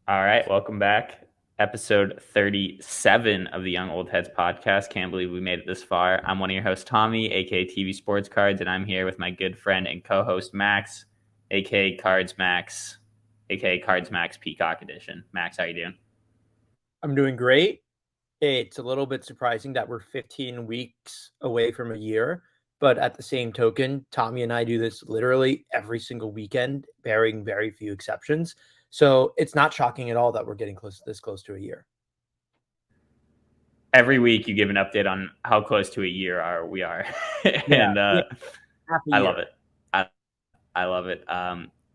All right, welcome back. Episode 37 of the Young Old Heads podcast. Can't believe we made it this far. I'm one of your hosts, Tommy, aka TV Sports Cards, and I'm here with my good friend and co host, Max, aka Cards Max, aka Cards Max Peacock Edition. Max, how you doing? I'm doing great. It's a little bit surprising that we're 15 weeks away from a year, but at the same token, Tommy and I do this literally every single weekend, barring very few exceptions. So it's not shocking at all that we're getting this close to a year. Every week you give an update on how close to a year we are. Yeah, and yeah, half a I love year. it. I love it. Do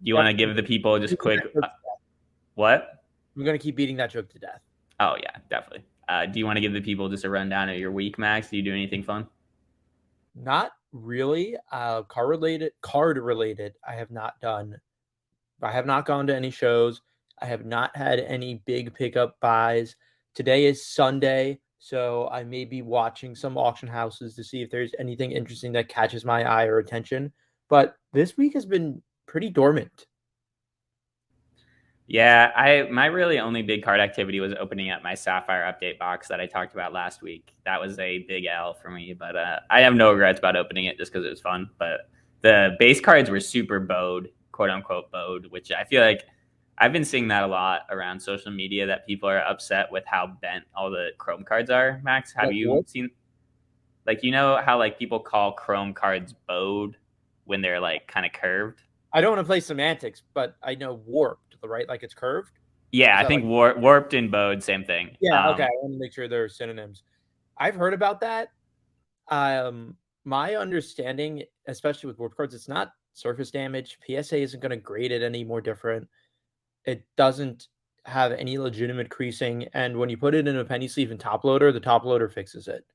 you want to Definitely give the people just beating quick that joke to death. what? I'm gonna keep beating that joke to death. Oh yeah, definitely. Do you want to give the people just a rundown of your week, Max? Do you do anything fun? Not really. Card related. I have not done. I have not gone to any shows. I have not had any big pickup buys. Today is Sunday, so I may be watching some auction houses to see if there's anything interesting that catches my eye or attention. But this week has been pretty dormant. Yeah, I my really only big card activity was opening up my Sapphire update box that I talked about last week. That was a big L for me, but I have no regrets about opening it just because it was fun. But the base cards were super bowed, quote unquote bowed, which I feel like I've been seeing that a lot around social media that people are upset with how bent all the Chrome cards are. Max, have Like you what? seen like you know how like people call Chrome cards bowed when they're like kind of curved? I don't want to play semantics, but I know warped, right? Like it's curved. Yeah, Is I that think like warped and bowed, same thing. yeah, okay. I want to make sure there are synonyms. I've heard about that. Um, my understanding, especially with warp cards, it's not surface damage. PSA isn't going to grade it any more different. It doesn't have any legitimate creasing, and when you put it in a penny sleeve and top loader, the top loader fixes it.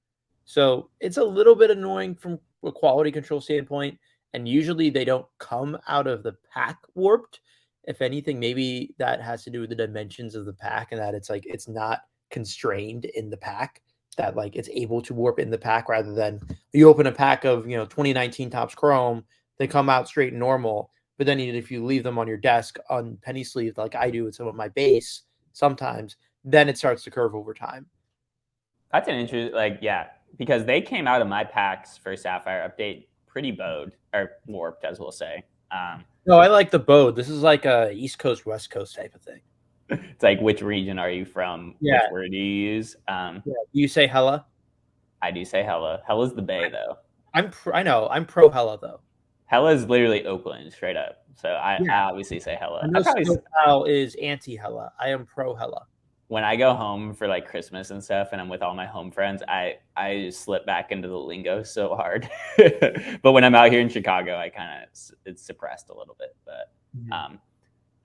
So it's a little bit annoying from a quality control standpoint, and usually they don't come out of the pack warped. If anything, maybe that has to do with the dimensions of the pack and that it's like it's not constrained in the pack, that like it's able to warp in the pack rather than you open a pack of 2019 Topps Chrome, they come out straight and normal. But then if you leave them on your desk on penny sleeve like I do with some of my base sometimes, then it starts to curve over time. That's an interesting, like, yeah, because they came out of my packs for Sapphire update pretty bowed or warped, as we'll say. No, I like the bow. This is like a East Coast, West Coast type of thing. It's like, which region are you from? Yeah. Which word do you use? Yeah. You say hella? I do say hella. Hella's the Bay, though. I know. I'm pro hella though. Hella is literally Oakland, straight up. So I Yeah. obviously say I hella. I know probably SoCal is anti hella. I am pro hella. when I go home for like Christmas and stuff, and I'm with all my home friends, I just slip back into the lingo so hard. But when I'm out here in Chicago, I kind of it's suppressed a little bit. But Mhm.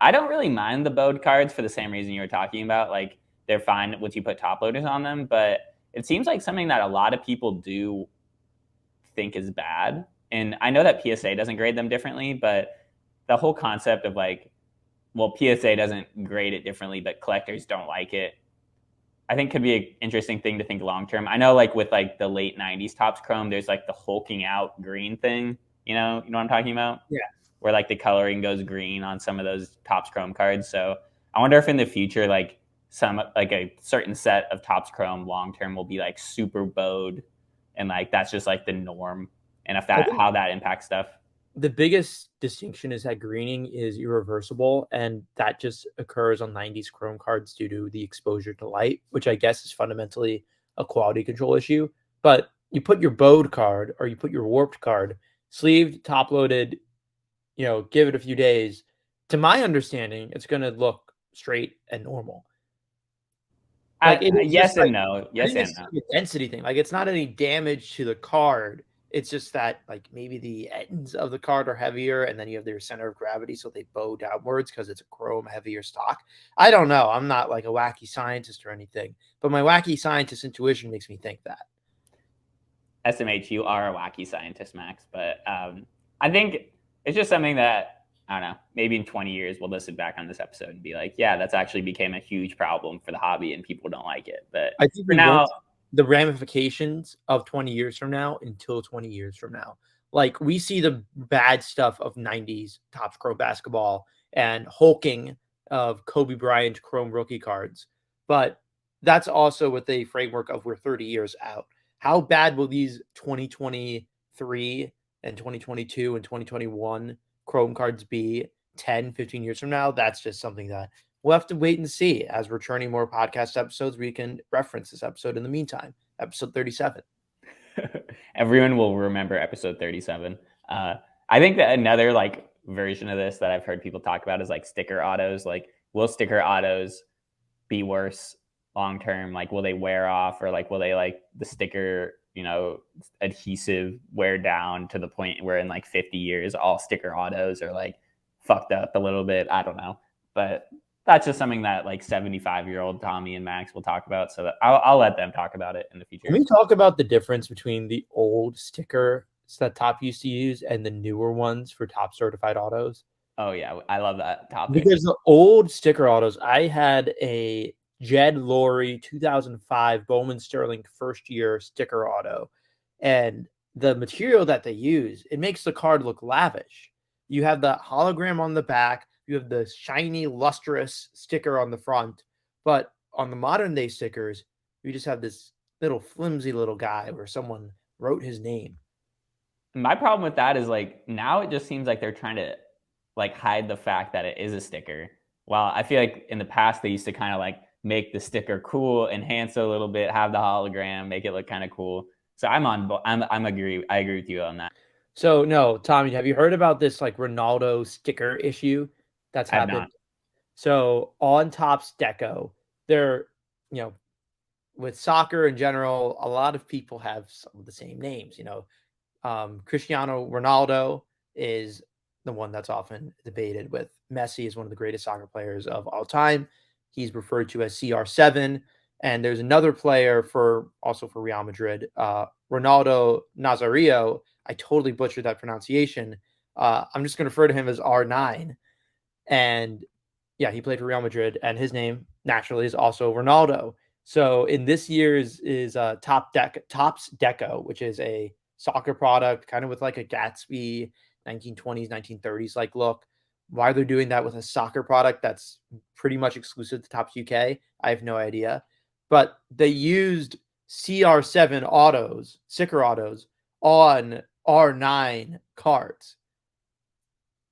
I don't really mind the bowed cards for the same reason you were talking about. Like they're fine once you put top loaders on them, but it seems like something that a lot of people do think is bad. And I know that PSA doesn't grade them differently, but the whole concept of like, well, PSA doesn't grade it differently, but collectors don't like it. I think could be an interesting thing to think long term. I know, like with like the late '90s Topps Chrome, there's like the hulking out green thing. You know what I'm talking about? Yeah. Where like the coloring goes green on some of those Topps Chrome cards. So I wonder if in the future, like some like a certain set of Topps Chrome long term will be like super bowed, and like that's just like the norm. And if I that think how that impacts stuff. the biggest distinction is that greening is irreversible, and that just occurs on 90s Chrome cards due to the exposure to light, which I guess is fundamentally a quality control issue. But you put your bowed card or you put your warped card, sleeved, top loaded, give it a few days. To my understanding, it's going to look straight and normal. Like it is just Yes and like no. I Yes think and it's no. a density thing. Like it's not any damage to the card. It's just that like maybe the ends of the card are heavier, and then you have their center of gravity, so they bow downwards because it's a chrome heavier stock. I don't know. I'm not like a wacky scientist or anything, but my wacky scientist intuition makes me think that. SMH, you are a wacky scientist, Max. But I think it's just something that I don't know. Maybe in 20 years we'll listen back on this episode and be like, yeah, that's actually became a huge problem for the hobby and people don't like it. But I think for we won't now, see the ramifications of 20 years from now until 20 years from now. Like we see the bad stuff of 90s Topps Pro basketball and hulking of Kobe Bryant Chrome rookie cards, but that's also with the framework of we're 30 years out. How bad will these 2023 and 2022 and 2021 Chrome cards be 10, 15 years from now? That's just something that we'll have to wait and see as we're churning more podcast episodes. We can reference this episode in the meantime, episode 37. Everyone will remember episode 37. I think that another like version of this that I've heard people talk about is like sticker autos. Like, will sticker autos be worse long term? Like, will they wear off, or like will they like the sticker, adhesive wear down to the point where in like 50 years all sticker autos are like fucked up a little bit? I don't know, but that's just something that like 75-year-old Tommy and Max will talk about. So I'll let them talk about it in the future. Can we talk about the difference between the old sticker that Top used to use and the newer ones for Top certified autos? Oh yeah, I love that topic. Because the old sticker autos, I had a Jed Lowry 2005 Bowman Sterling first year sticker auto, and the material that they use, it makes the card look lavish. You have the hologram on the back, you have the shiny, lustrous sticker on the front, but on the modern day stickers, you just have this little flimsy little guy where someone wrote his name. My problem with that is like now it just seems like they're trying to like hide the fact that it is a sticker. While I feel like in the past they used to kind of like make the sticker cool, enhance it a little bit, have the hologram, make it look kind of cool. So I agree with you on that. So no, Tommy, have you heard about this like Ronaldo sticker issue that's happened? Not. So on Topps Deco, they're with soccer in general, a lot of people have some of the same names. Cristiano Ronaldo is the one that's often debated with. Messi is one of the greatest soccer players of all time. He's referred to as CR7. And there's another player for Real Madrid, Ronaldo Nazario. I totally butchered that pronunciation. I'm just going to refer to him as R9. And yeah, he played for Real Madrid, and his name naturally is also Ronaldo. So in this year's is Topps Deco, which is a soccer product, kind of with like a Gatsby 1920s, 1930s like look. Why they're doing that with a soccer product that's pretty much exclusive to Topps UK, I have no idea. But they used CR7 autos, sticker autos, on R9 cards.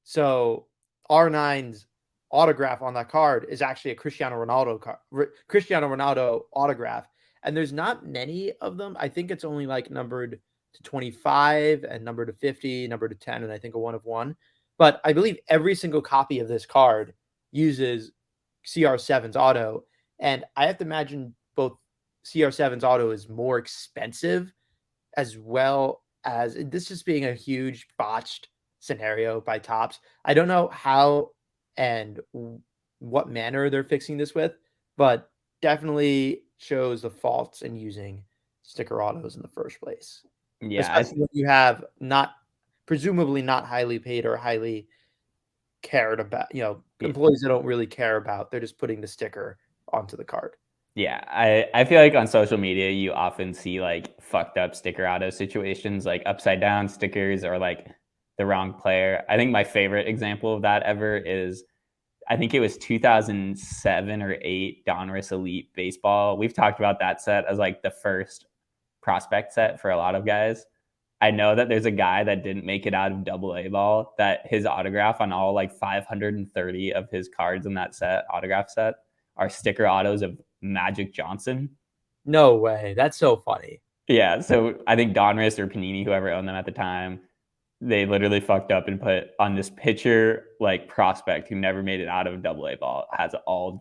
So R9's autograph on that card is actually a Cristiano Ronaldo autograph, and there's not many of them. I think it's only like numbered to 25 and numbered to 50, numbered to 10, and I think a 1 of 1. But I believe every single copy of this card uses CR7's auto, and I have to imagine both CR7's auto is more expensive, as well as this just being a huge botched scenario by Topps. I don't know how and what manner they're fixing this with, but definitely shows the faults in using sticker autos in the first place. Yeah, especially when you have presumably not highly paid or highly cared about, employees that don't really care about. They're just putting the sticker onto the card. Yeah, I feel like on social media you often see like fucked up sticker auto situations, like upside down stickers or like the wrong player. I think my favorite example of that ever is, I think it was 2007 or 8 Donruss Elite Baseball. We've talked about that set as like the first prospect set for a lot of guys. I know that there's a guy that didn't make it out of AA ball, that his autograph on all like 530 of his cards in that autograph set, are sticker autos of Magic Johnson. No way. That's so funny. Yeah, so I think Donruss or Panini, whoever owned them at the time, they literally fucked up and put on this pitcher like prospect who never made it out of AA ball, has all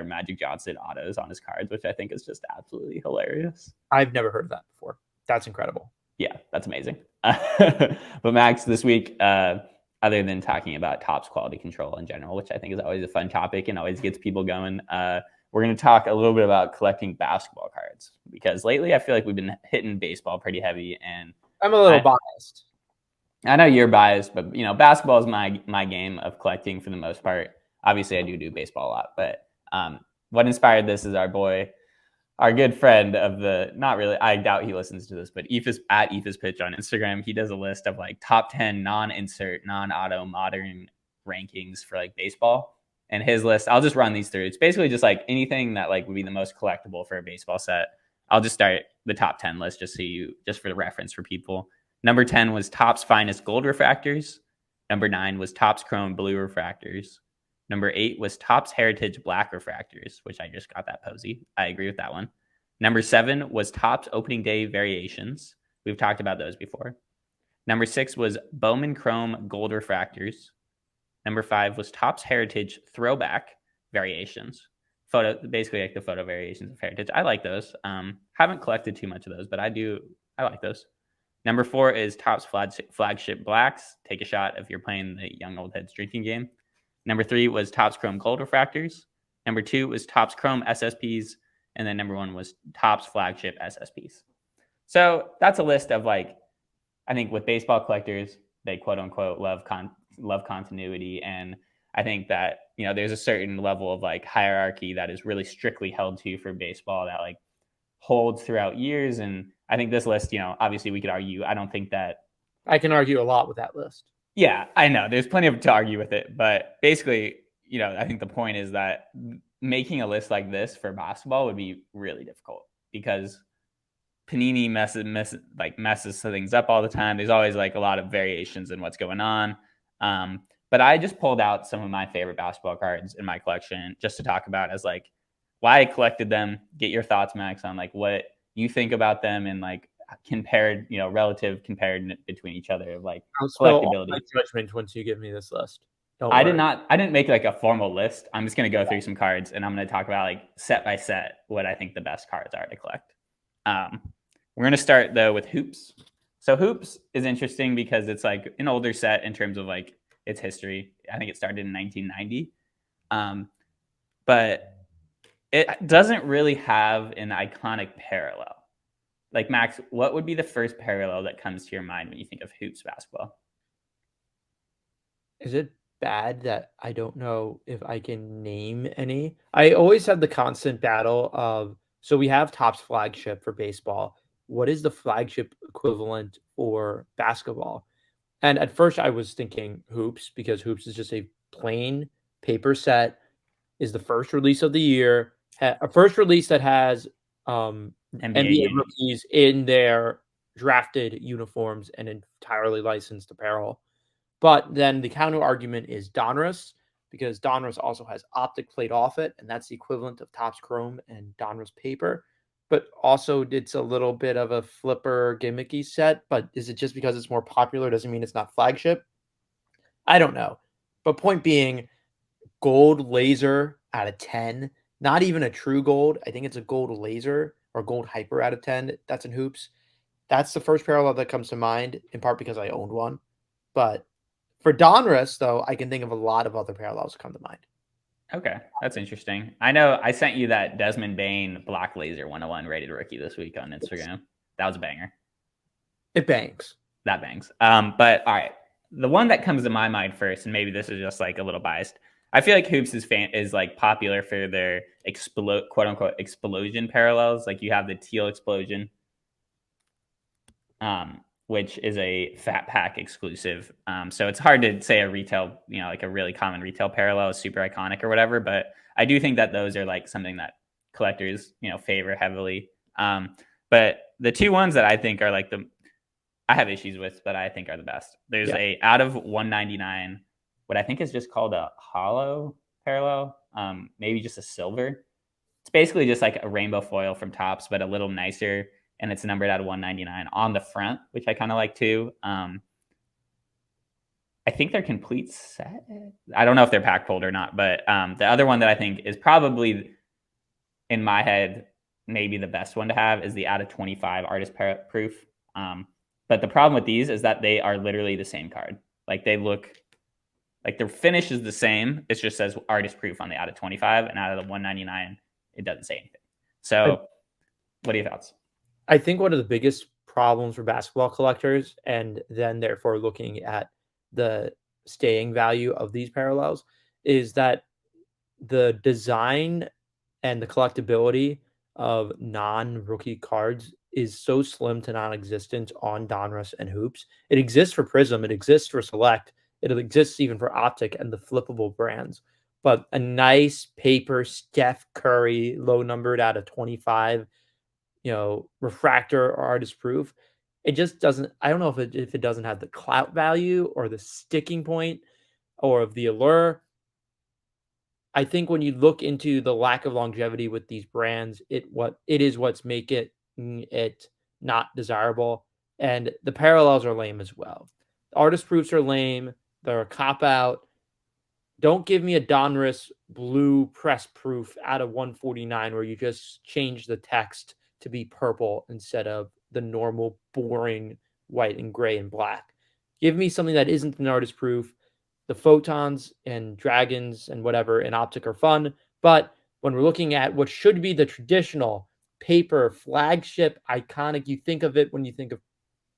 Magic Johnson autos on his cards, which I think is just absolutely hilarious. I've never heard of that before. That's incredible. Yeah, that's amazing. But Max, this week, other than talking about Topps quality control in general, which I think is always a fun topic and always gets people going, we're going to talk a little bit about collecting basketball cards, because lately I feel like we've been hitting baseball pretty heavy, and I'm a little biased. I know you're biased, but basketball is my game of collecting for the most part. Obviously, I do baseball a lot, but what inspired this is our good friend of not really, I doubt he listens to this, but at Ephus Pitch on Instagram, he does a list of like top 10 non-insert, non-auto modern rankings for like baseball. And his list, I'll just run these through. It's basically just like anything that like would be the most collectible for a baseball set. I'll just start the top 10 list just for the reference for people. Number 10 was Topps Finest Gold Refractors. Number 9 was Topps Chrome Blue Refractors. Number 8 was Topps Heritage Black Refractors, which I just got that posy. I agree with that one. Number 7 was Topps Opening Day Variations. We've talked about those before. Number 6 was Bowman Chrome Gold Refractors. Number 5 was Topps Heritage Throwback Variations. Basically like the photo variations of Heritage. I like those. Haven't collected too much of those, but I like those. Number 4 is Topps Flagship Blacks. Take a shot if you're playing the Young Old Heads drinking game. Number 3 was Topps Chrome Gold Refractors. Number 2 was Topps Chrome SSPs. And then number 1 was Topps Flagship SSPs. So that's a list of like, I think with baseball collectors, they quote unquote love continuity. And I think that, there's a certain level of like hierarchy that is really strictly held to for baseball that like holds throughout years. And I think this list, obviously we could argue. I don't think that I can argue a lot with that list. Yeah, I know. There's plenty to argue with it. But basically, I think the point is that making a list like this for basketball would be really difficult because Panini messes things up all the time. There's always like a lot of variations in what's going on. But I just pulled out some of my favorite basketball cards in my collection just to talk about as like why I collected them. Get your thoughts, Max, on like what you think about them and like compared between each other of like collectability. My judgment once you give me this list. I didn't make like a formal list. I'm just going to go through some cards and I'm going to talk about like set by set what I think the best cards are to collect. We're going to start though with Hoops. So Hoops is interesting because it's like an older set in terms of like its history. I think it started in 1990. But it doesn't really have an iconic parallel. Like Max, what would be the first parallel that comes to your mind when you think of Hoops basketball? Is it bad that I don't know if I can name any? I always have the constant battle of, so we have Topps Flagship for baseball. What is the flagship equivalent for basketball? And at first I was thinking Hoops because Hoops is just a plain paper set, is the first release of the year, a first release that has NBA rookies in their drafted uniforms and entirely licensed apparel. But then the counter argument is Donruss, because Donruss also has optic plate off it, and that's the equivalent of Topps Chrome and Donruss paper. But also it's a little bit of a flipper gimmicky set. But is it just because it's more popular doesn't mean it's not flagship? I don't know. But point being, gold laser out of 10. Not even a true gold. I think it's a gold laser or gold hyper out of 10. That's in Hoops. That's the first parallel that comes to mind, in part because I owned one. But for Donruss, though, I can think of a lot of other parallels that come to mind. Okay, that's interesting. I know I sent you that Desmond Bain Black Laser 101 rated rookie this week on Instagram. That was a banger. It bangs. That bangs. But all right, the one that comes to my mind first, and maybe this is just like a little biased, I feel like Hoops is like popular for their quote unquote explosion parallels. Like you have the teal explosion, which is a Fat Pack exclusive. So it's hard to say a retail, like a really common retail parallel is super iconic or whatever. But I do think that those are like something that collectors, favor heavily. But the two ones that I think are like I have issues with, but I think are the best. There's a out of 199, what I think is just called a hollow parallel, maybe just a silver. It's basically just like a rainbow foil from Topps, but a little nicer. And it's numbered out of 199 on the front, which I kind of like too. I think they're complete set. I don't know if they're pack pulled or not, but the other one that I think is probably, in my head, maybe the best one to have is the out of 25 artist proof. But the problem with these is that they are literally the same card. Like they look like their finish is the same. It just says artist proof on the out of 25, and out of the 199, it doesn't say anything. So, what are your thoughts? I think one of the biggest problems for basketball collectors, and then therefore looking at the staying value of these parallels, is that the design and the collectability of non-rookie cards is so slim to non-existent on Donruss and Hoops. It exists for Prism, it exists for Select, it exists even for Optic and the flippable brands. but a nice paper Steph Curry, low numbered out of 25, refractor or artist proof. It just doesn't. I don't know if it doesn't have the clout value or the sticking point or of the allure. I think when you look into the lack of longevity with these brands, what's make it not desirable, and the parallels are lame as well. Artist proofs are lame. They're a cop out. Don't give me a Donruss blue press proof out of 149 where you just change the text to be purple instead of the normal boring white and gray and black. Give me something that isn't an artist proof. The photons and dragons and whatever in Optic are fun, but when we're looking at what should be the traditional paper flagship iconic, you think of it when you think of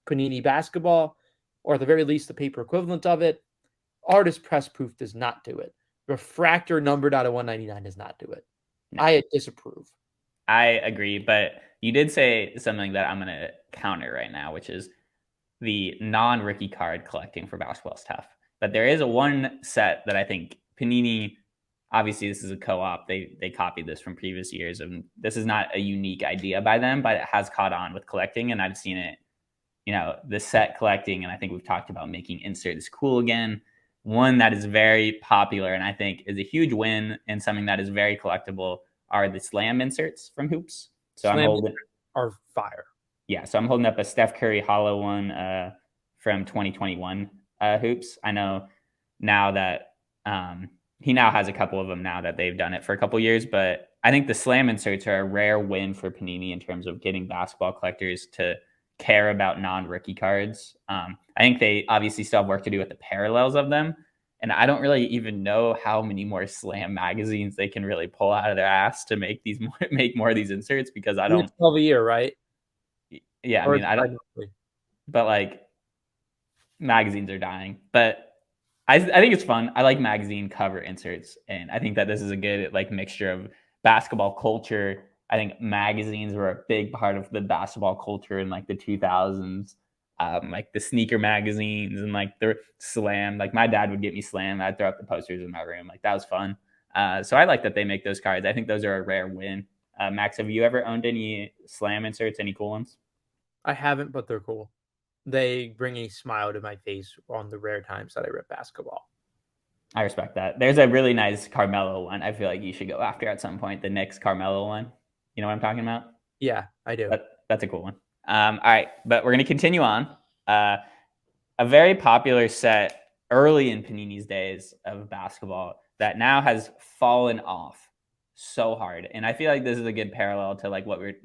Panini basketball, or at the very least the paper equivalent of it. Artist press proof does not do it. Refractor numbered out of 199 does not do it. No, I disapprove. I agree, but you did say something that I'm going to counter right now, which is the non-rookie card collecting for basketball is tough. But there is one set that I think Panini, obviously this is a co-op. They copied this from previous years, and this is not a unique idea by them, but it has caught on with collecting, and I've seen it, the set collecting, and I think we've talked about making inserts cool again. One that is very popular and I think is a huge win and something that is very collectible are the slam inserts from Hoops. So Slam are fire. Yeah, so I'm holding up a Steph Curry hollow one from 2021 Hoops. I know now that he now has a couple of them now that they've done it for a couple years, but I think the slam inserts are a rare win for Panini in terms of getting basketball collectors to care about non-rookie cards. I think they obviously still have work to do with the parallels of them. And I don't really even know how many more slam magazines they can really pull out of their ass to make make more of these inserts, because I don't. 12 a year, right? Yeah, I mean, I don't. But like, magazines are dying. But I think it's fun. I like magazine cover inserts, and I think that this is a good mixture of basketball culture. I think magazines were a big part of the basketball culture in the 2000s. Like the sneaker magazines and the Slam. Like my dad would get me Slam. I'd throw up the posters in my room. Like that was fun. So I like that they make those cards. I think those are a rare win. Max, have you ever owned any Slam inserts? Any cool ones? I haven't, but they're cool. They bring a smile to my face on the rare times that I rip basketball. I respect that. There's a really nice Carmelo one. I feel like you should go after at some point. The Knicks Carmelo one. You know what I'm talking about? Yeah, I do. That's a cool one. All right, but we're going to continue on. A very popular set early in Panini's days of basketball that now has fallen off so hard. And I feel like this is a good parallel to what we're,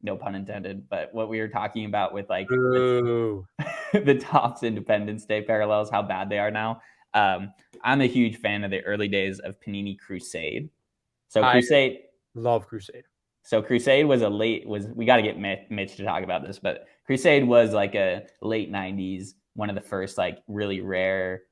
no pun intended, but what we were talking about with the Topps Independence Day parallels, how bad they are now. I'm a huge fan of the early days of Panini Crusade. So Crusade, love Crusade. So Crusade was we got to get Mitch to talk about this, but Crusade was like a late 90s, one of the first really rare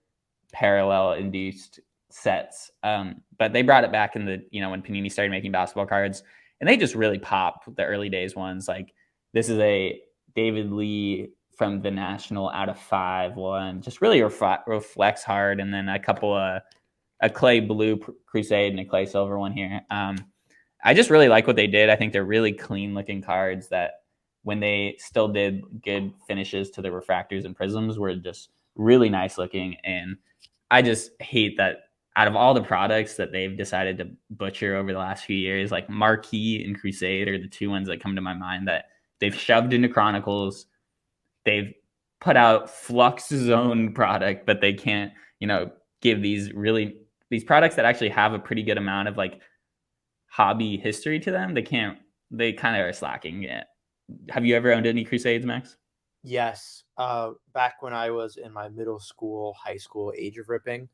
parallel induced sets. But they brought it back in the, when Panini started making basketball cards, and they just really pop the early days ones. Like this is a David Lee from the National out of 5 one, just really reflects hard. And then a couple of a clay blue Crusade and a clay silver one here. I just really like what they did. I think they're really clean looking cards that when they still did good finishes to the refractors and prisms were just really nice looking. And I just hate that out of all the products that they've decided to butcher over the last few years, like Marquee and Crusade are the two ones that come to my mind that they've shoved into Chronicles. They've put out Flux Zone product, but they can't, give these products that actually have a pretty good amount of hobby history to them. They kind of are slacking yet. Have you ever owned any Crusades, Max? Yes. Back when I was in my middle school, high school age of ripping,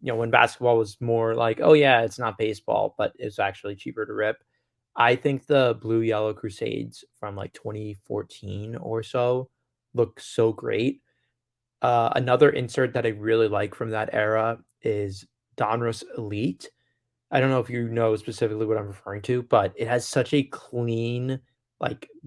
when basketball was more like, oh yeah, it's not baseball, but it's actually cheaper to rip. I think the blue yellow Crusades from 2014 or so look so great. Another insert that I really like from that era is Donruss Elite. I don't know if you know specifically what I'm referring to, but it has such a clean,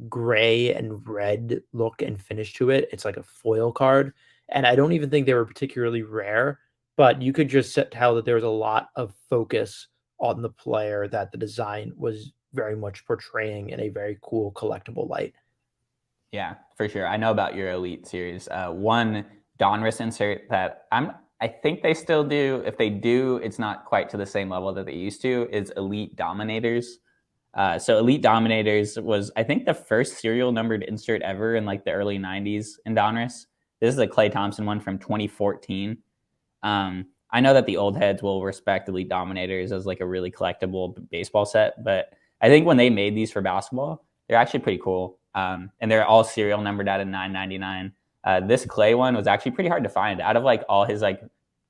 gray and red look and finish to it. It's like a foil card. And I don't even think they were particularly rare, but you could just tell that there was a lot of focus on the player that the design was very much portraying in a very cool collectible light. Yeah, for sure. I know about your Elite series. One Donruss insert that I think they still do. If they do, it's not quite to the same level that they used to. Is Elite Dominators. So Elite Dominators was, I think, the first serial numbered insert ever in like the early '90s in Donruss. This is a Klay Thompson one from 2014. I know that the old heads will respect Elite Dominators as like a really collectible baseball set, but I think when they made these for basketball, they're actually pretty cool. And they're all serial numbered out of $9.99. This Klay one was actually pretty hard to find. Out of like all his like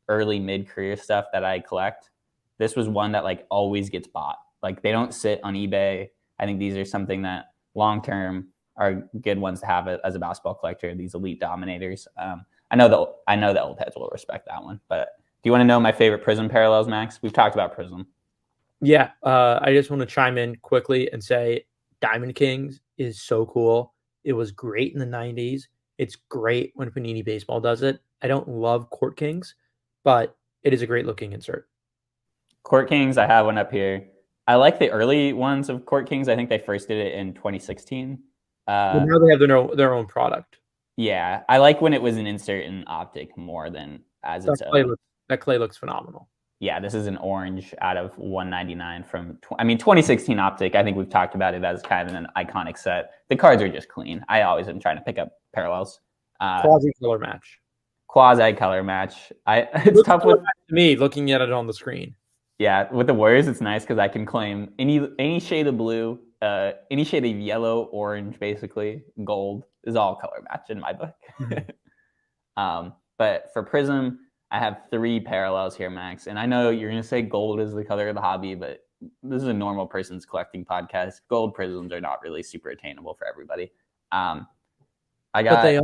early mid career stuff that I collect, this was one that like always gets bought. Like they don't sit on eBay. I think these are something that long term are good ones to have as a basketball collector. These Elite Dominators. I know the old heads will respect that one. But do you want to know my favorite Prism parallels, Max? We've talked about Prism. Yeah, I just want to chime in quickly and say Diamond Kings is so cool. It was great in the 90s. It's great when Panini Baseball does it. I don't love Court Kings, but it is a great looking insert. Court Kings, I have one up here. I like the early ones of Court Kings. I think they first did it in 2016. But now they have their own product. Yeah, I like when it was an insert in optic more than as its own. That Klay looks phenomenal. Yeah, this is an orange out of 199 from, 2016 optic. I think we've talked about it as kind of an iconic set. The cards are just clean. I always am trying to pick up parallels. Quasi color match. Quasi color match. It's tough with me looking at it on the screen. Yeah, with the Warriors, it's nice because I can claim any shade of blue, any shade of yellow, orange, basically gold is all color match in my book. But for Prism, I have 3 parallels here, Max. And I know you're going to say gold is the color of the hobby, but this is a normal person's collecting podcast. Gold Prisms are not really super attainable for everybody. I got. But they are.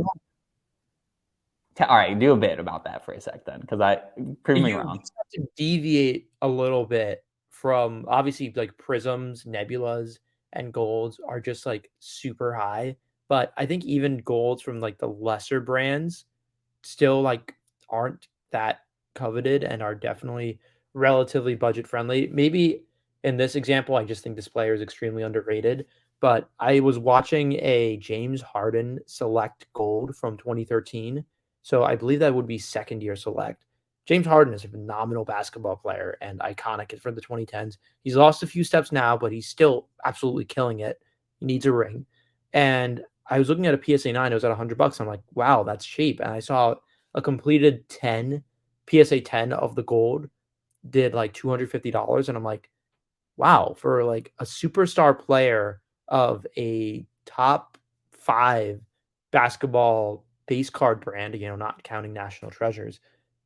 All right, do a bit about that for a sec then, because prove me wrong. You have to deviate a little bit from, obviously, like prisms, nebulas, and golds are just like super high. But I think even golds from like the lesser brands still like aren't that coveted and are definitely relatively budget friendly. Maybe in this example, I just think this player is extremely underrated. But I was watching a James Harden Select Gold from 2013. So I believe that would be second year Select. James Harden is a phenomenal basketball player and iconic for the 2010s. He's lost a few steps now, but he's still absolutely killing it. He needs a ring. And I was looking at a PSA 9. It was at $100. I'm like, wow, that's cheap. And I saw a completed 10, PSA 10 of the gold did like $250. And I'm like, wow, for like a superstar player of a top 5 basketball base card brand, not counting National Treasures,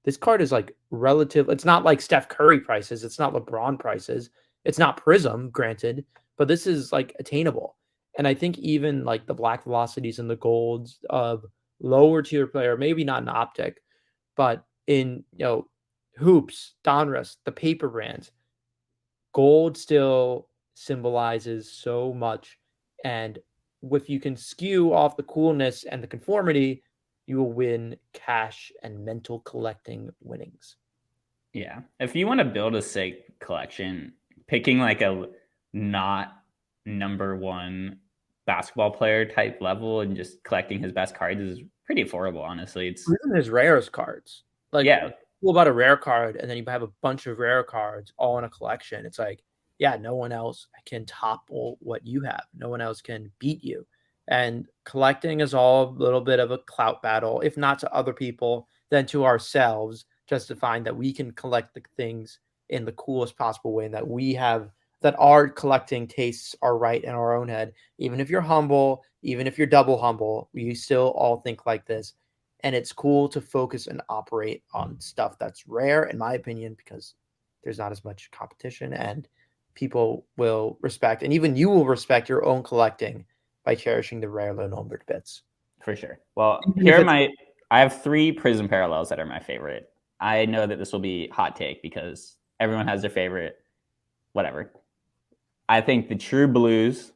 this card is like relative. It's not like Steph Curry prices. It's not LeBron prices. It's not Prism, granted, but this is like attainable. And I think even like the black velocities and the golds of lower tier player, maybe not an optic, but in, hoops, Donruss, the paper brands, gold still symbolizes so much. And if you can skew off the coolness and the conformity, you will win cash and mental collecting winnings. Yeah. If you want to build a sick collection, picking like a not number 1 basketball player type level and just collecting his best cards is pretty affordable, honestly. It's even his rarest cards. Like, yeah, cool about a rare card, and then you have a bunch of rare cards all in a collection. It's like, yeah, no one else can topple what you have. No one else can beat you. And collecting is all a little bit of a clout battle, if not to other people, then to ourselves, just to find that we can collect the things in the coolest possible way and that our collecting tastes are right in our own head. Even if you're humble, even if you're double humble, we still all think like this. And it's cool to focus and operate on stuff that's rare, in my opinion, because there's not as much competition and people will respect, and even you will respect your own collecting by cherishing the rare low numbered bits. For sure. Well, I have 3 Prism parallels that are my favorite. I know that this will be hot take because everyone has their favorite, whatever. I think the True Blues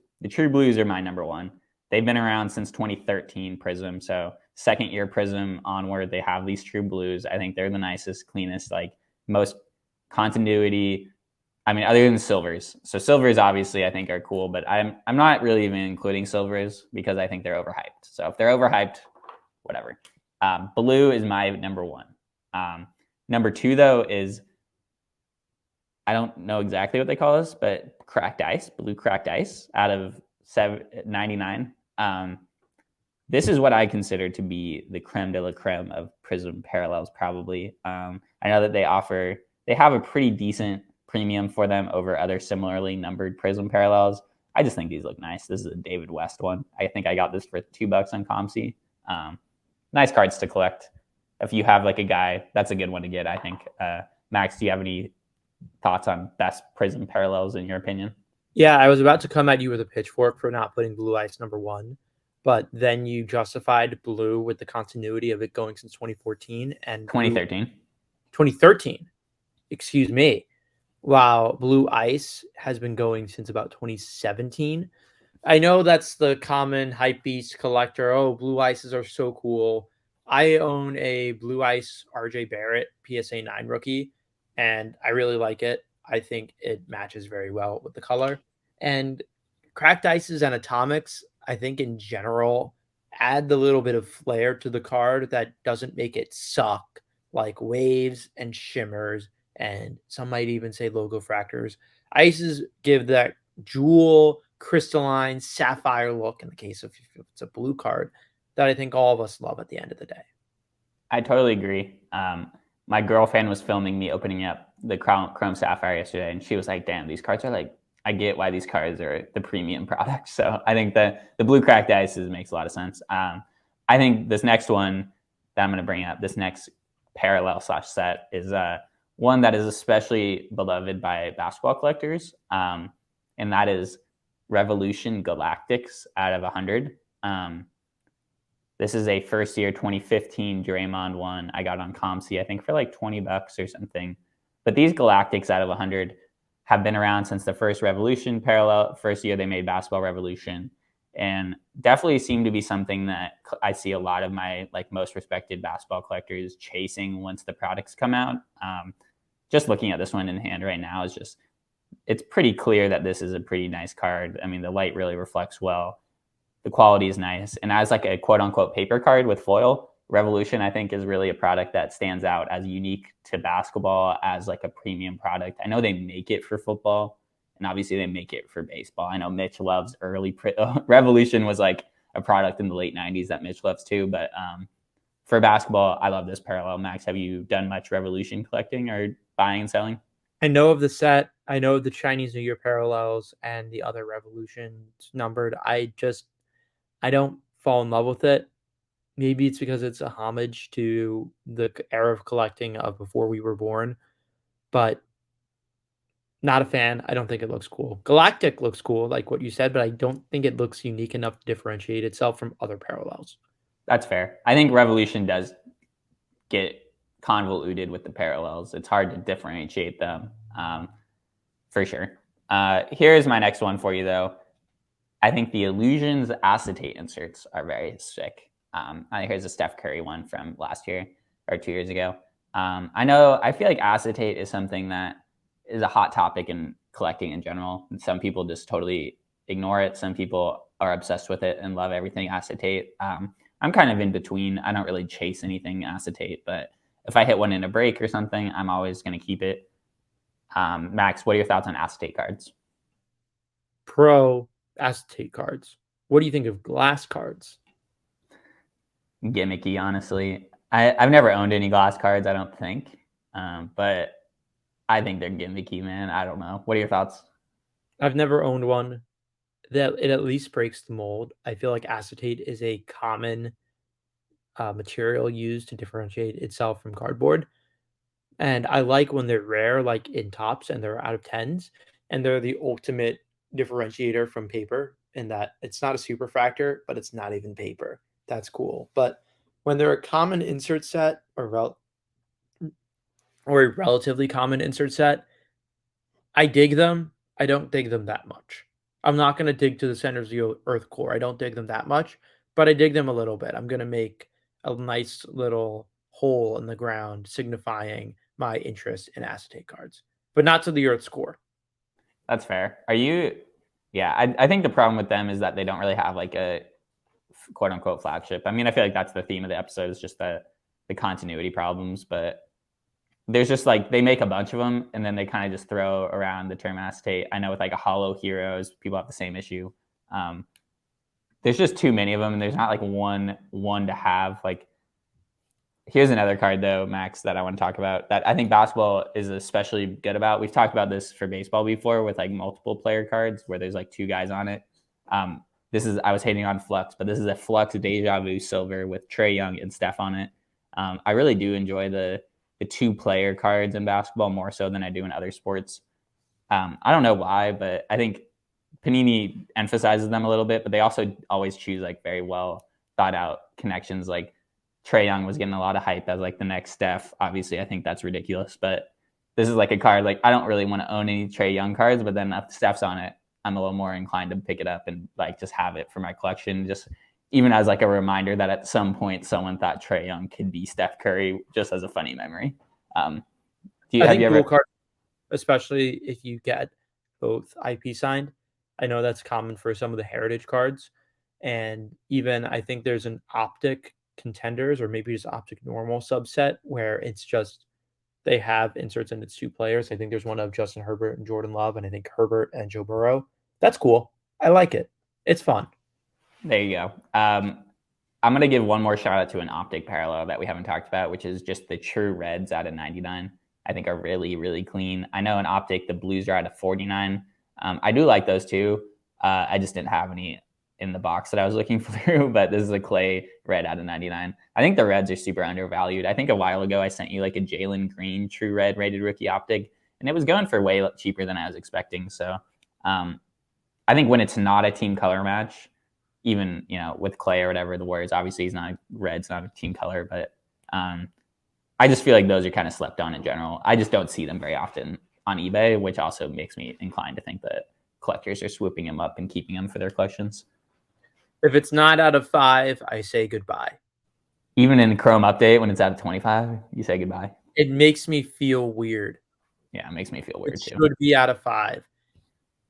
are my number 1. They've been around since 2013 Prism, so second year Prism onward, they have these true blues. I think they're the nicest, cleanest, like most continuity. I mean, other than silvers. So silvers obviously I think are cool, but I'm not really even including silvers because I think they're overhyped. So if they're overhyped, whatever. Blue is my number one. Number two though is, I don't know exactly what they call this, but cracked ice, blue cracked ice out of 99. This is what I consider to be the creme de la creme of Prism parallels, probably. I know that they have a pretty decent premium for them over other similarly numbered Prism parallels. I just think these look nice. This is a David West one. I think I got this for $2 on ComC. Nice cards to collect. If you have like a guy, that's a good one to get, I think. Max, do you have any thoughts on best Prism parallels in your opinion? Yeah, I was about to come at you with a pitchfork for not putting Blue Ice number one, but then you justified blue with the continuity of it going since 2014 and 2013. 2013. Excuse me. While Blue Ice has been going since about 2017. I know that's the common hype beast collector. Oh, Blue Ices are so cool. I own a Blue Ice RJ Barrett PSA 9 rookie, and I really like it. I think it matches very well with the color. And cracked ices and atomics, I think in general, add the little bit of flair to the card that doesn't make it suck, like waves and shimmers, and some might even say logo fractors. Ices give that jewel, crystalline, sapphire look in the case of if it's a blue card that I think all of us love at the end of the day. I totally agree. My girlfriend was filming me opening up the Chrome Sapphire yesterday, and she was like, "Damn, these cards are like, I get why these cards are the premium product." So I think the blue cracked ices makes a lot of sense. I think this next one that I'm going to bring up, this next parallel slash set, is one that is especially beloved by basketball collectors, and that is Revolution Galactics out of 100. This is a first year 2015 Draymond one I got on ComC, I think for like $20 or something. But these Galactics out of 100 have been around since the first Revolution parallel, first year they made Basketball Revolution, and definitely seem to be something that I see a lot of my like most respected basketball collectors chasing once the products come out. Just looking at this one in hand right now is just, it's pretty clear that this is a pretty nice card. I mean, the light really reflects well. The quality is nice. And as like a quote unquote paper card with foil, Revolution, I think, is really a product that stands out as unique to basketball as like a premium product. I know they make it for football, and obviously they make it for baseball. I know Mitch loves Revolution was like a product in the late 90s that Mitch loves too. But for basketball, I love this parallel. Max, have you done much Revolution collecting or buying and selling? I know of the set. I know of the Chinese New Year parallels and the other Revolutions numbered. I don't fall in love with it. Maybe it's because it's a homage to the era of collecting of before we were born, but not a fan. I don't think it looks cool. Galactic looks cool, like what you said, but I don't think it looks unique enough to differentiate itself from other parallels. That's fair. I think Revolution does get convoluted with the parallels. It's hard to differentiate them, for sure. Here's my next one for you, though. I think the Illusions acetate inserts are very sick. Here's a Steph Curry one from last year or 2 years ago. I feel like acetate is something that is a hot topic in collecting in general. And some people just totally ignore it. Some people are obsessed with it and love everything acetate. I'm kind of in between. I don't really chase anything acetate, but if I hit one in a break or something, I'm always going to keep it. Max, what are your thoughts on acetate cards? Pro acetate cards. What do you think of glass cards? Gimmicky, honestly. I've never owned any glass cards, I don't think. But I think they're gimmicky, man. I don't know. What are your thoughts? I've never owned one. That it at least breaks the mold. I feel like acetate is a common material used to differentiate itself from cardboard. And I like when they're rare, like in tops, and they're out of tens, and they're the ultimate differentiator from paper in that it's not a superfractor, but it's not even paper. That's cool. But when they're a common insert set or a relatively common insert set, I dig them. I don't dig them that much. I'm not going to dig to the centers of the earth core. I don't dig them that much, but I dig them a little bit. I'm going to make a nice little hole in the ground signifying my interest in acetate cards, but not to the Earth's core. That's fair. Are you? Yeah, I think the problem with them is that they don't really have like a quote unquote flagship. I mean, I feel like that's the theme of the episode is just the continuity problems, but there's just like they make a bunch of them and then they kind of just throw around the term acetate. I know with like a Hollow Heroes, people have the same issue. Um, there's just too many of them, and there's not like one to have. Like, here's another card though, Max, that I want to talk about that I think basketball is especially good about. We've talked about this for baseball before with like multiple player cards where there's like two guys on it. This is I was hating on Flux, but this is a Flux Deja Vu Silver with Trae Young and Steph on it. I really do enjoy the two player cards in basketball more so than I do in other sports. I don't know why, but I think Panini emphasizes them a little bit, but they also always choose like very well thought out connections. Like Trae Young was getting a lot of hype as like the next Steph. Obviously, I think that's ridiculous, but this is like a card like I don't really want to own any Trae Young cards, but then if Steph's on it, I'm a little more inclined to pick it up and like just have it for my collection, just even as like a reminder that at some point someone thought Trae Young could be Steph Curry, just as a funny memory. Um, I have think you dual ever? card, especially if you get both IP signed. I know that's common for some of the heritage cards. And even I think there's an optic contenders or maybe just optic normal subset where it's just they have inserts and it's two players. I think there's one of Justin Herbert and Jordan Love, and I think Herbert and Joe Burrow. That's cool. I like it. It's fun. There you go. I'm going to give one more shout out to an optic parallel that we haven't talked about, which is just the true reds out of 99. I think are really, really clean. I know in optic, the blues are out of 49. I do like those too. I just didn't have any in the box that I was looking through, but this is a clay red out of 99. I think the reds are super undervalued. I think a while ago I sent you like a Jalen Green true red rated rookie optic, and it was going for way cheaper than I was expecting. So I think when it's not a team color match, even with Clay or whatever, the Warriors obviously he's not red's not a team color, but I just feel like those are kind of slept on in general. I just don't see them very often on eBay, which also makes me inclined to think that collectors are swooping them up and keeping them for their collections. If it's not out of 5, I say goodbye. Even in Chrome Update, when it's out of 25, you say goodbye. It makes me feel weird. Yeah, it makes me feel It weird too. should be out of 5.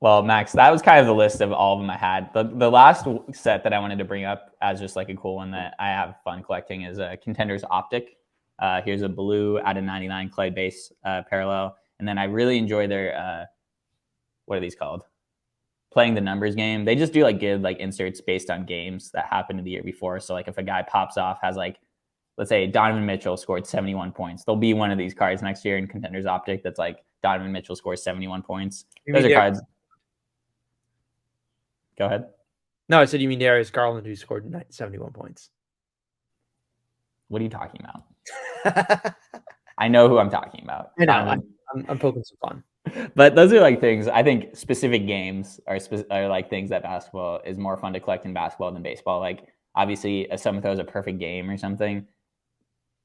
Well, Max, that was kind of the list of all of them I had. The last set that I wanted to bring up as just like a cool one that I have fun collecting is a Contenders Optic. Here's a blue out of 99 clay base parallel. And then I really enjoy their, what are these called? Playing the numbers game. They just do like good like inserts based on games that happened in the year before. So like if a guy pops off, has like, let's say Donovan Mitchell scored 71 points. There'll be one of these cards next year in Contenders Optic that's like Donovan Mitchell scores 71 points. Those are cards. Go ahead. No, I said you mean Darius Garland, who scored 71 points. What are you talking about? I know who I'm talking about. I know. I'm poking some fun. But those are like things, I think specific games are like things that basketball is more fun to collect in basketball than baseball. Like obviously if someone throws a perfect game or something,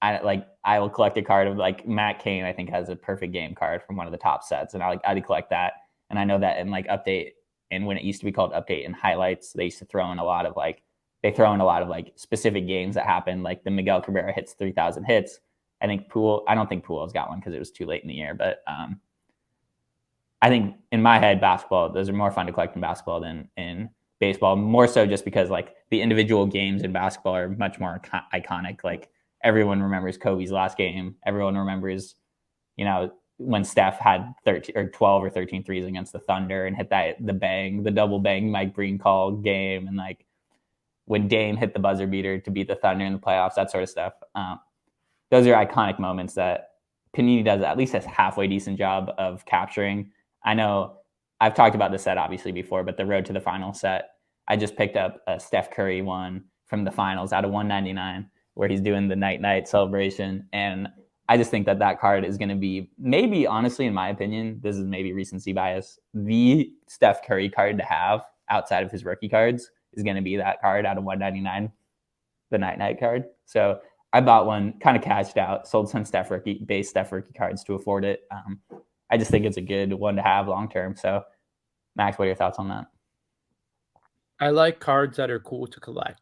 I will collect a card of like Matt Cain, I think has a perfect game card from one of the top sets. And I'd collect that. And I know that in like update, and when it used to be called update and highlights, they used to throw in a lot of like specific games that happened. Like the Miguel Cabrera hits 3,000 hits. I don't think Poole has got one because it was too late in the year, but I think in my head, basketball, those are more fun to collect in basketball than in baseball. More so just because like the individual games in basketball are much more iconic. Like everyone remembers Kobe's last game. Everyone remembers, when Steph had 13 or 12 or 13 threes against the Thunder and hit the double bang Mike Breen call game, and like when Dame hit the buzzer beater to beat the Thunder in the playoffs, that sort of stuff. Those are iconic moments that Panini does at least a halfway decent job of capturing. I know I've talked about this set obviously before, but the Road to the Final set, I just picked up a Steph Curry one from the finals out of 199 where he's doing the night celebration. And I just think that card is going to be maybe, honestly, in my opinion, this is maybe recency bias, the Steph Curry card to have outside of his rookie cards is going to be that card out of 199, the night card. So I bought one, kind of cashed out, sold some Steph rookie cards to afford it. I just think it's a good one to have long term. So, Max, what are your thoughts on that? I like cards that are cool to collect.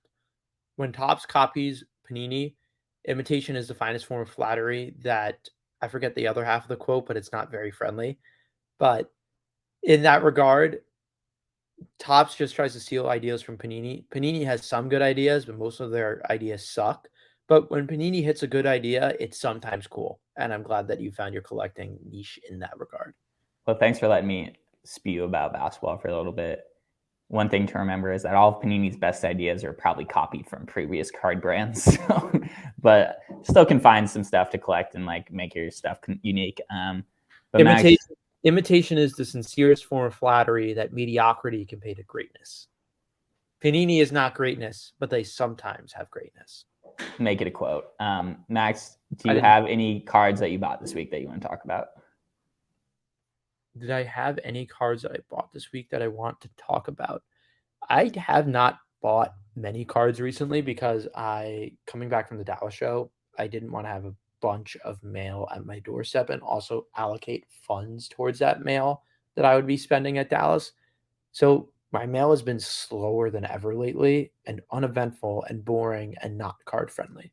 When Topps copies Panini, imitation is the finest form of flattery. That I forget the other half of the quote, but it's not very friendly. But in that regard, Topps just tries to steal ideas from Panini. Panini has some good ideas, but most of their ideas suck. But when Panini hits a good idea, it's sometimes cool. And I'm glad that you found your collecting niche in that regard. Well, thanks for letting me spew about basketball for a little bit. One thing to remember is that all of Panini's best ideas are probably copied from previous card brands, so, but still can find some stuff to collect and like make your stuff unique. But Imitation, Max, imitation is the sincerest form of flattery that mediocrity can pay to greatness. Panini is not greatness, but they sometimes have greatness. make it a quote. Max, do you have any cards that you bought this week that you want to talk about? Did I have any cards that I bought this week that I want to talk about? I have not bought many cards recently because coming back from the Dallas show, I didn't want to have a bunch of mail at my doorstep and also allocate funds towards that mail that I would be spending at Dallas. So my mail has been slower than ever lately and uneventful and boring and not card friendly.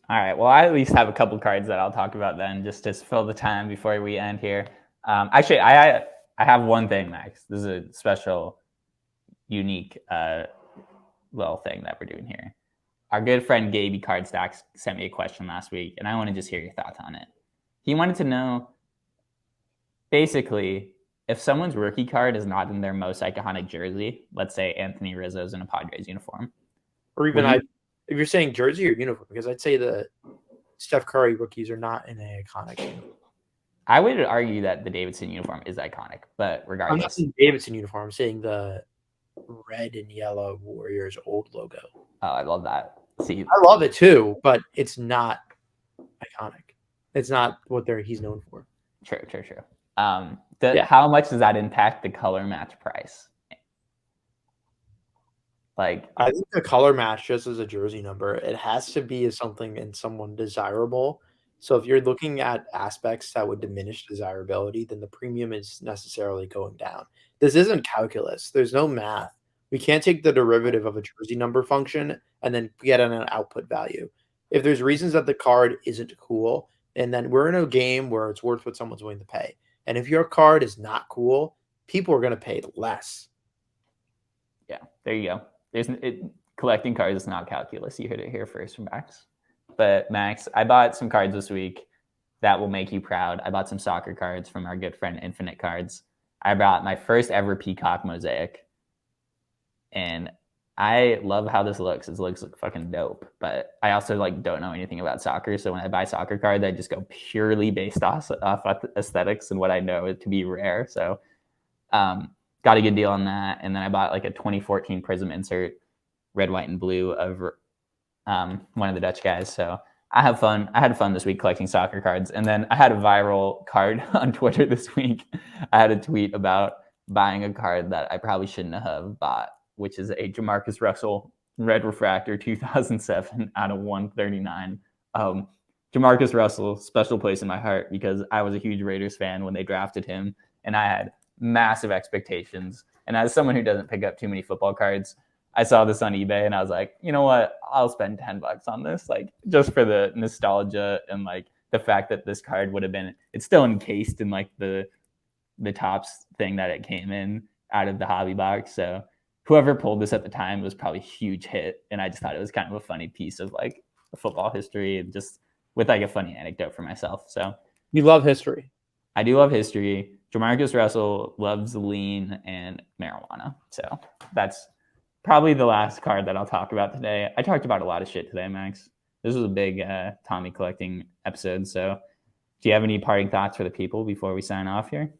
All right. Well, I at least have a couple cards that I'll talk about then, just to fill the time before we end here. Actually, I have one thing, Max. This is a special, unique little thing that we're doing here. Our good friend Gaby Cardstacks sent me a question last week, and I want to just hear your thoughts on it. He wanted to know, basically, if someone's rookie card is not in their most iconic jersey, let's say Anthony Rizzo's in a Padres uniform, or even if you're saying jersey or uniform, because I'd say the Steph Curry rookies are not in an iconic uniform. I would argue that the Davidson uniform is iconic, but regardless. I'm not saying Davidson uniform. I'm saying the red and yellow Warriors old logo. Oh, I love that. See, I love it too, but it's not iconic. It's not what he's known for. True. How much does that impact the color match price? Like, I think the color match just as a jersey number, it has to be something in someone desirable. So if you're looking at aspects that would diminish desirability, then the premium is necessarily going down. This isn't calculus. There's no math. We can't take the derivative of a jersey number function and then get an output value. If there's reasons that the card isn't cool, and then we're in a game where it's worth what someone's willing to pay. And if your card is not cool, people are going to pay less. Yeah, there you go. Collecting cards is not calculus. You heard it here first from Max. But Max, I bought some cards this week that will make you proud. I bought some soccer cards from our good friend Infinite Cards. I bought my first ever Peacock Mosaic. And I love how this looks. It looks fucking dope. But I also don't know anything about soccer. So when I buy soccer cards, I just go purely based off aesthetics and what I know to be rare. So got a good deal on that. And then I bought a 2014 Prism insert, red, white, and blue of one of the Dutch guys. So I had fun this week collecting soccer cards. And then I had a viral card on Twitter this week. I had a tweet about buying a card that I probably shouldn't have bought, which is a Jamarcus Russell red refractor 2007 out of 139. Jamarcus Russell, special place in my heart because I was a huge Raiders fan when they drafted him, and I had massive expectations. And as someone who doesn't pick up too many football cards, I saw this on eBay and I was like, you know what? I'll spend $10 on this, just for the nostalgia and the fact that this card would have been, it's still encased in the Topps thing that it came in out of the hobby box. So whoever pulled this at the time was probably a huge hit. And I just thought it was kind of a funny piece of football history and just with a funny anecdote for myself. So you love history. I do love history. Jamarcus Russell loves lean and marijuana. So that's probably the last card that I'll talk about today. I talked about a lot of shit today, Max. This was a big Tommy collecting episode. So do you have any parting thoughts for the people before we sign off here?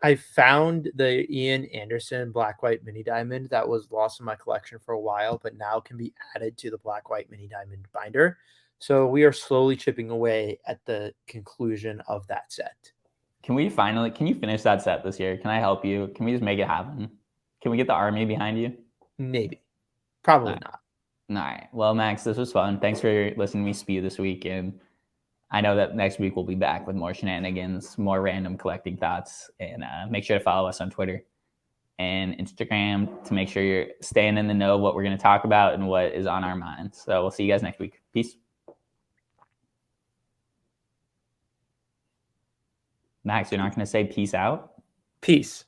I found the Ian Anderson black white mini diamond that was lost in my collection for a while, but now can be added to the black white mini diamond binder. So we are slowly chipping away at the conclusion of that set. Can you finish that set this year? Can I help you? Can we just make it happen? Can we get the army behind you? Maybe. Probably not. All right. Well, Max, this was fun. Thanks for listening to me spew this week. And I know that next week we'll be back with more shenanigans, more random collecting thoughts. And make sure to follow us on Twitter. and Instagram to make sure you're staying in the know of what we're going to talk about and what is on our minds. So we'll see you guys next week. Peace. Max, you're not going to say peace out? Peace.